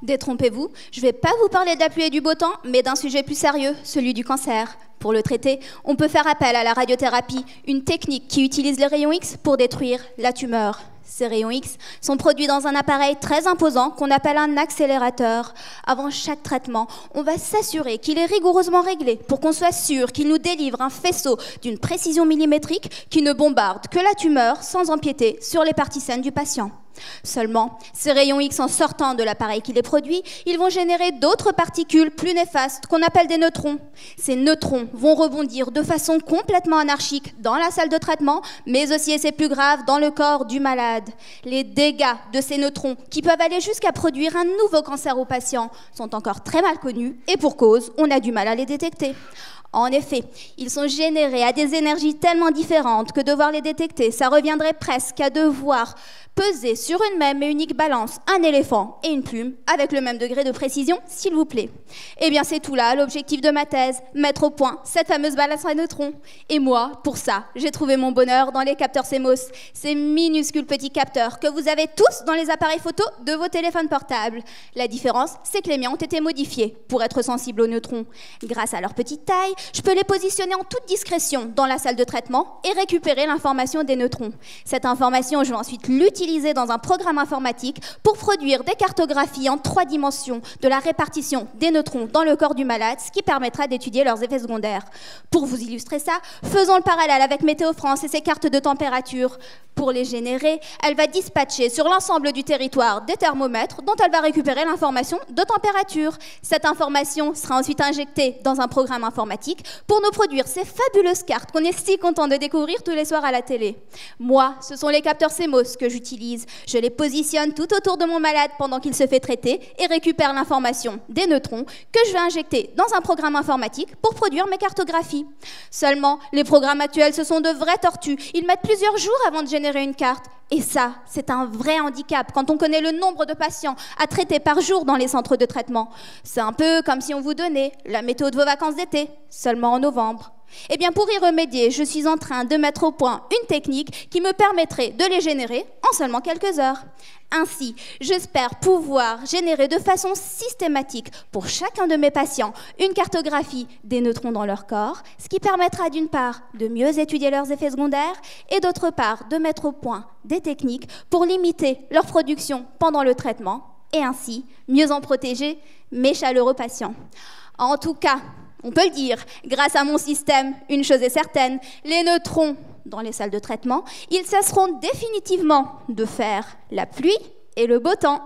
Détrompez-vous, je ne vais pas vous parler de la pluie et du beau temps, mais d'un sujet plus sérieux, celui du cancer. Pour le traiter, on peut faire appel à la radiothérapie, une technique qui utilise les rayons X pour détruire la tumeur. Ces rayons X sont produits dans un appareil très imposant qu'on appelle un accélérateur. Avant chaque traitement, on va s'assurer qu'il est rigoureusement réglé pour qu'on soit sûr qu'il nous délivre un faisceau d'une précision millimétrique qui ne bombarde que la tumeur sans empiéter sur les parties saines du patient. Seulement, ces rayons X, en sortant de l'appareil qui les produit, ils vont générer d'autres particules plus néfastes qu'on appelle des neutrons. Ces neutrons vont rebondir de façon complètement anarchique dans la salle de traitement, mais aussi, et c'est plus grave, dans le corps du malade. Les dégâts de ces neutrons, qui peuvent aller jusqu'à produire un nouveau cancer au patient, sont encore très mal connus, et pour cause, on a du mal à les détecter. En effet, ils sont générés à des énergies tellement différentes que devoir les détecter, ça reviendrait presque à devoir peser sur une même et unique balance un éléphant et une plume avec le même degré de précision, s'il vous plaît. Eh bien, c'est tout là l'objectif de ma thèse, mettre au point cette fameuse balance à neutrons. Et moi, pour ça, j'ai trouvé mon bonheur dans les capteurs CMOS, ces minuscules petits capteurs que vous avez tous dans les appareils photo de vos téléphones portables. La différence, c'est que les miens ont été modifiés pour être sensibles aux neutrons. Grâce à leur petite taille, je peux les positionner en toute discrétion dans la salle de traitement et récupérer l'information des neutrons. Cette information, je vais ensuite l'utiliser dans un programme informatique pour produire des cartographies en 3 dimensions de la répartition des neutrons dans le corps du malade, ce qui permettra d'étudier leurs effets secondaires. Pour vous illustrer ça, faisons le parallèle avec Météo France et ses cartes de température. Pour les générer, elle va dispatcher sur l'ensemble du territoire des thermomètres dont elle va récupérer l'information de température. Cette information sera ensuite injectée dans un programme informatique pour nous produire ces fabuleuses cartes qu'on est si content de découvrir tous les soirs à la télé. Moi, ce sont les capteurs CMOS que j'utilise. Je les positionne tout autour de mon malade pendant qu'il se fait traiter et récupère l'information des neutrons que je vais injecter dans un programme informatique pour produire mes cartographies. Seulement, les programmes actuels, ce sont de vraies tortues. Ils mettent plusieurs jours avant de générer une carte. Et ça, c'est un vrai handicap quand on connaît le nombre de patients à traiter par jour dans les centres de traitement. C'est un peu comme si on vous donnait la météo de vos vacances d'été, seulement en novembre. Eh bien, pour y remédier, je suis en train de mettre au point une technique qui me permettrait de les générer en seulement quelques heures. Ainsi, j'espère pouvoir générer de façon systématique pour chacun de mes patients une cartographie des neutrons dans leur corps, ce qui permettra d'une part de mieux étudier leurs effets secondaires et d'autre part de mettre au point des techniques pour limiter leur production pendant le traitement et ainsi mieux en protéger mes chaleureux patients. En tout cas, on peut le dire, grâce à mon système, une chose est certaine, les neutrons dans les salles de traitement, ils cesseront définitivement de faire la pluie et le beau temps.